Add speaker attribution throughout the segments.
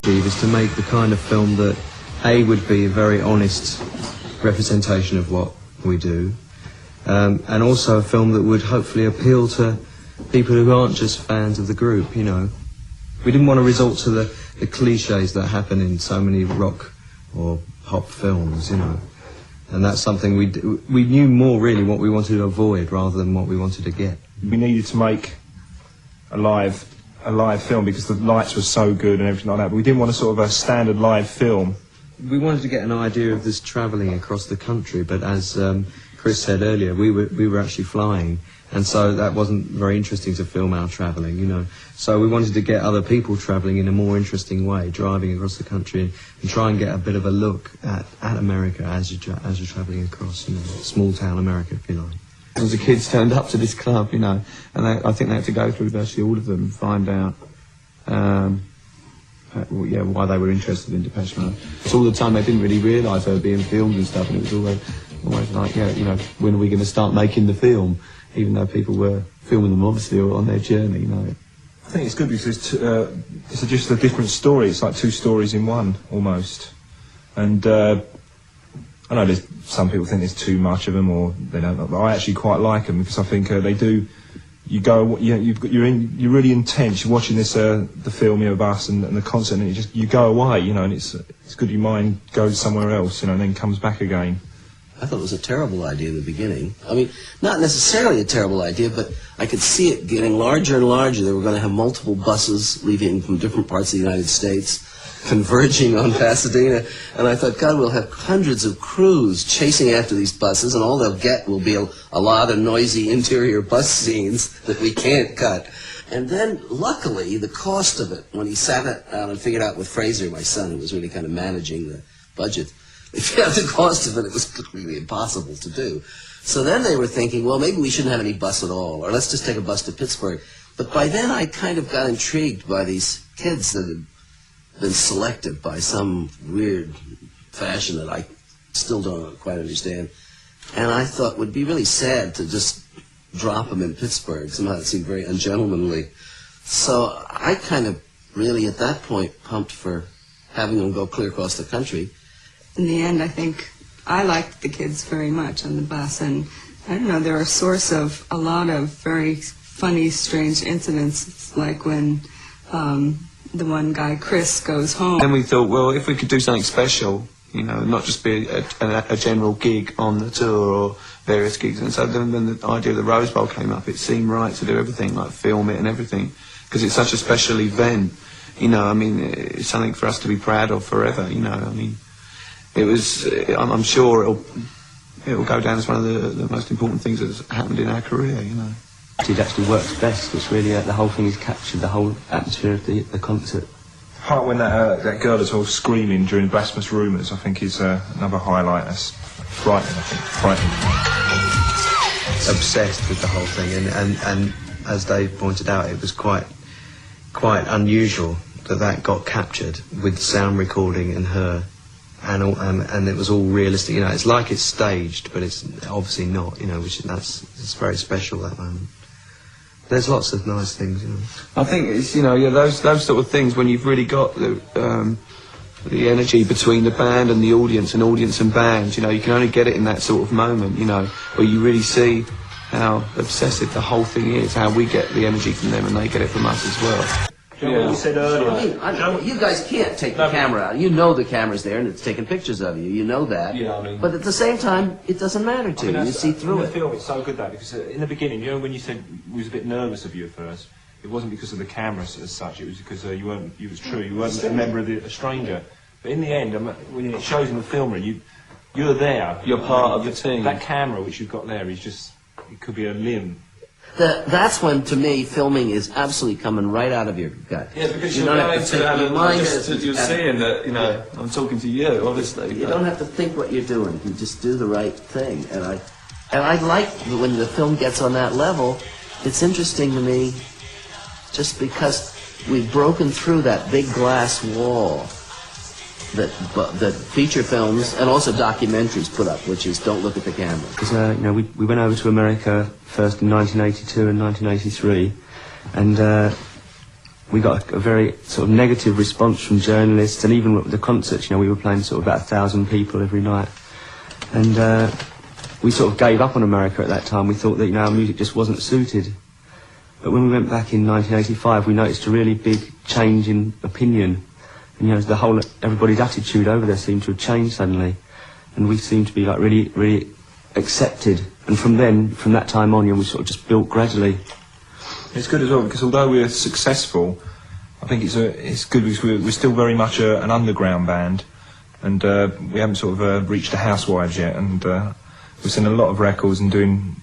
Speaker 1: is to make the kind of film that A, would be a very honest representation of what we do, and also a film that would hopefully appeal to people who aren't just fans of the group, you know. We didn't want to resort to the cliches that happen in so many rock or pop films, you know. And that's something we knew more really what we wanted to avoid rather than what we wanted to get.
Speaker 2: We needed to make a live film because the lights were so good and everything like that, but we didn't want a sort of a standard live film.
Speaker 1: We wanted to get an idea of this travelling across the country, but as Chris said earlier, we were actually flying, and so that wasn't very interesting to film our travelling, you know. So we wanted to get other people travelling in a more interesting way, driving across the country and try and get a bit of a look at America as you're travelling across, you know, small town America, if you like. As the kids turned up to this club, you know, and I think they had to go through virtually all of them and find out why they were interested in Depeche Mode. So all the time they didn't really realise they were being filmed and stuff, and it was always like, yeah, you know, when are we going to start making the film? Even though people were filming them obviously on their journey, you know.
Speaker 2: I think it's good because it's just a different story. It's like two stories in one, almost. And I know there's some people think there's too much of them, or they don't. But I actually quite like them because I think they do. You go, you're really intense. You're watching this, the film, you know, of us and the concert, and you go away, you know, and it's good. Your mind goes somewhere else, you know, and then comes back again.
Speaker 3: I thought it was a terrible idea in the beginning. I mean, not necessarily a terrible idea, but I could see it getting larger and larger. They were going to have multiple buses leaving from different parts of the United States, converging on Pasadena. And I thought, God, we'll have hundreds of crews chasing after these buses, and all they'll get will be a lot of noisy interior bus scenes that we can't cut. And then, luckily, the cost of it, when he sat down and figured out with Fraser, my son, who was really kind of managing the budget, they figured out the cost of it was completely impossible to do. So then they were thinking, well, maybe we shouldn't have any bus at all, or let's just take a bus to Pittsburgh. But by then I kind of got intrigued by these kids that had been selected by some weird fashion that I still don't quite understand. And I thought it would be really sad to just drop them in Pittsburgh. Somehow it seemed very ungentlemanly. So I kind of really at that point pumped for having them go clear across the country.
Speaker 4: In the end, I think I liked the kids very much on the bus, and I don't know, they're a source of a lot of very funny, strange incidents, like when the one guy, Chris, goes home.
Speaker 5: Then we thought, well, if we could do something special, you know, not just be a general gig on the tour or various gigs, and so then when the idea of the Rose Bowl came up, it seemed right to do everything, like film it and everything, because it's such a special event, you know. I mean, it's something for us to be proud of forever, you know. I mean, it was, I'm sure it'll go down as one of the most important things that's happened in our career, you know.
Speaker 6: It actually works best. It's really, the whole thing is captured, the whole atmosphere of the concert.
Speaker 2: The part when that girl is all screaming during Blasphemous Rumours, I think is another highlight. That's frightening, I think. Frightening.
Speaker 1: Obsessed with the whole thing, and as Dave pointed out, it was quite unusual that got captured with sound recording and her. And it was all realistic, you know. It's like it's staged, but it's obviously not, you know. It's very special, that moment. There's lots of nice things, you know.
Speaker 5: I think it's, you know, yeah, those sort of things when you've really got the energy between the band and the audience and band, you know. You can only get it in that sort of moment, you know, where you really see how obsessive the whole thing is, how we get the energy from them and they get it from us as well.
Speaker 2: You know what you said earlier?
Speaker 3: I mean, you guys can't take the camera out. You know the camera's there and it's taking pictures of you. You know that.
Speaker 2: Yeah, I mean,
Speaker 3: but at the same time, it doesn't matter to you. You see through it.
Speaker 2: In the film, it's so good that because in the beginning, you know, when you said we was a bit nervous of you at first, it wasn't because of the cameras as such. It was because you weren't. It was true. You weren't a member of a stranger. But in the end, when it shows in the film, you're there.
Speaker 5: You're part of the team.
Speaker 2: That camera which you've got there is just. It could be a limb.
Speaker 3: That's when, to me, filming is absolutely coming right out of your gut.
Speaker 5: Yeah, because you're going to you're seeing that, you know, I'm talking to you, obviously.
Speaker 3: You don't have to think what you're doing. You just do the right thing. And I like when the film gets on that level. It's interesting to me just because we've broken through that big glass wall that feature films and also documentaries put up, which is don't look at the camera.
Speaker 6: Because, you know, we went over to America first in 1982 and 1983, and we got a very sort of negative response from journalists, and even at the concerts, you know, we were playing sort of about 1,000 people every night. And we sort of gave up on America at that time. We thought that, you know, our music just wasn't suited. But when we went back in 1985, we noticed a really big change in opinion. And, you know, everybody's attitude over there seemed to have changed suddenly. And we seemed to be, like, really, really accepted. And from that time on, you know, we sort of just built gradually.
Speaker 2: It's good as well, because although we're successful, I think it's good because we're still very much an underground band. And we haven't sort of reached the housewives yet. And we've seen a lot of records and doing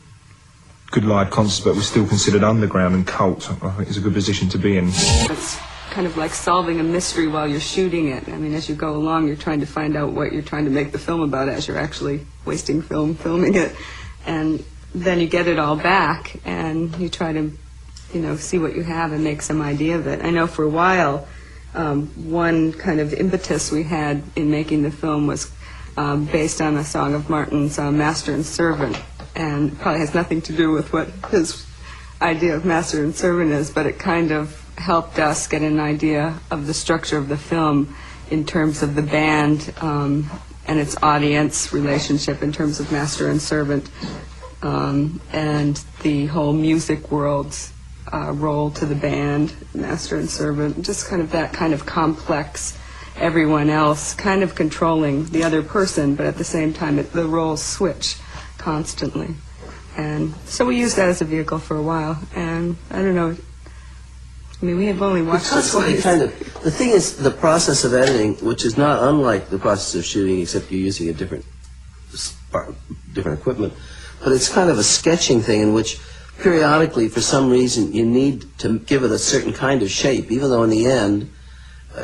Speaker 2: good live concerts, but we're still considered underground and cult. I think it's a good position to be in.
Speaker 4: It's kind of like solving a mystery while you're shooting it. I mean, as you go along, you're trying to find out what you're trying to make the film about as you're actually wasting film filming it. And then you get it all back, and you try to, you know, see what you have and make some idea of it. I know for a while, one kind of impetus we had in making the film was based on a song of Martin's, Master and Servant. And it probably has nothing to do with what his idea of master and servant is, but it kind of helped us get an idea of the structure of the film in terms of the band and its audience relationship in terms of master and servant, and the whole music world's role to the band, master and servant, just kind of that kind of complex, everyone else kind of controlling the other person, but at the same time the roles switch constantly. And so we used that as a vehicle for a while, and I don't know, I mean, we have only watched it twice.
Speaker 3: The thing is, the process of editing, which is not unlike the process of shooting, except you're using a different equipment, but it's kind of a sketching thing in which periodically, for some reason, you need to give it a certain kind of shape, even though in the end,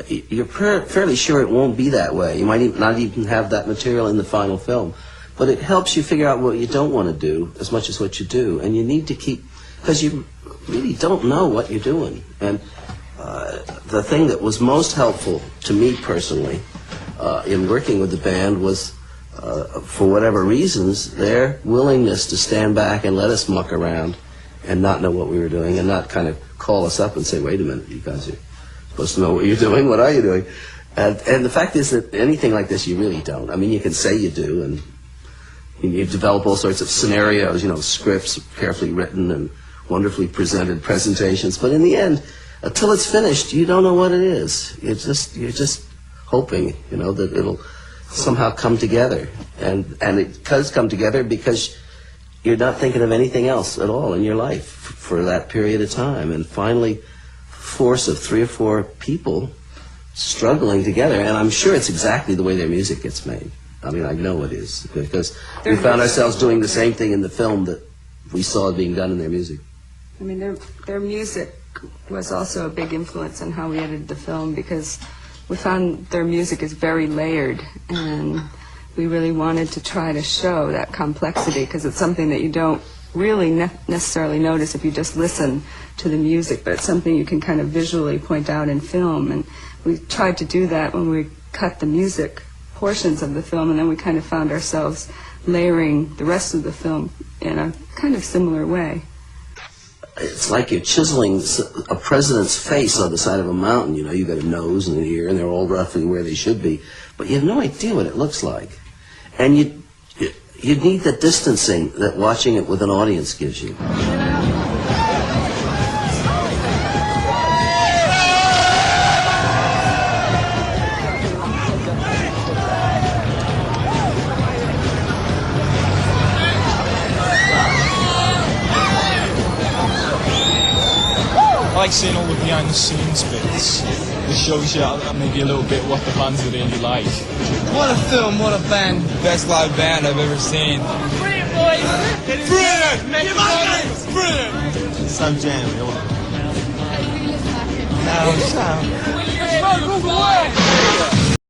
Speaker 3: you're fairly sure it won't be that way. You might not even have that material in the final film. But it helps you figure out what you don't want to do as much as what you do. And you need to keep, because you really don't know what you're doing. And the thing that was most helpful to me personally in working with the band was, for whatever reasons, their willingness to stand back and let us muck around and not know what we were doing and not kind of call us up and say, wait a minute, you guys are supposed to know what you're doing, what are you doing? And the fact is that anything like this you really don't. I mean, you can say you do, and you develop all sorts of scenarios, you know, scripts carefully written and wonderfully presented presentations. But in the end, until it's finished, you don't know what it is. You're just hoping, you know, that it'll somehow come together. And it does come together because you're not thinking of anything else at all in your life for that period of time. And finally, force of 3 or 4 people struggling together. And I'm sure it's exactly the way their music gets made. I mean, I know it is, because we found ourselves doing the same thing in the film that we saw being done in their music.
Speaker 4: I mean, their music was also a big influence on how we edited the film, because we found their music is very layered, and we really wanted to try to show that complexity, because it's something that you don't really necessarily notice if you just listen to the music, but it's something you can kind of visually point out in film. And we tried to do that when we cut the music portions of the film, and then we kind of found ourselves layering the rest of the film in a kind of similar way.
Speaker 3: It's like you're chiseling a president's face on the side of a mountain. You know, you've got a nose and an ear, and they're all roughly where they should be, but you have no idea what it looks like. And you need the distancing that watching it with an audience gives you.
Speaker 7: I like seeing all the behind the scenes bits. It shows you maybe a little bit what the band's really like.
Speaker 8: What a film, what a band. Best live band I've ever seen.
Speaker 7: Brilliant, boys! Brilliant! Brilliant!
Speaker 8: So jammy.
Speaker 7: No, Sam.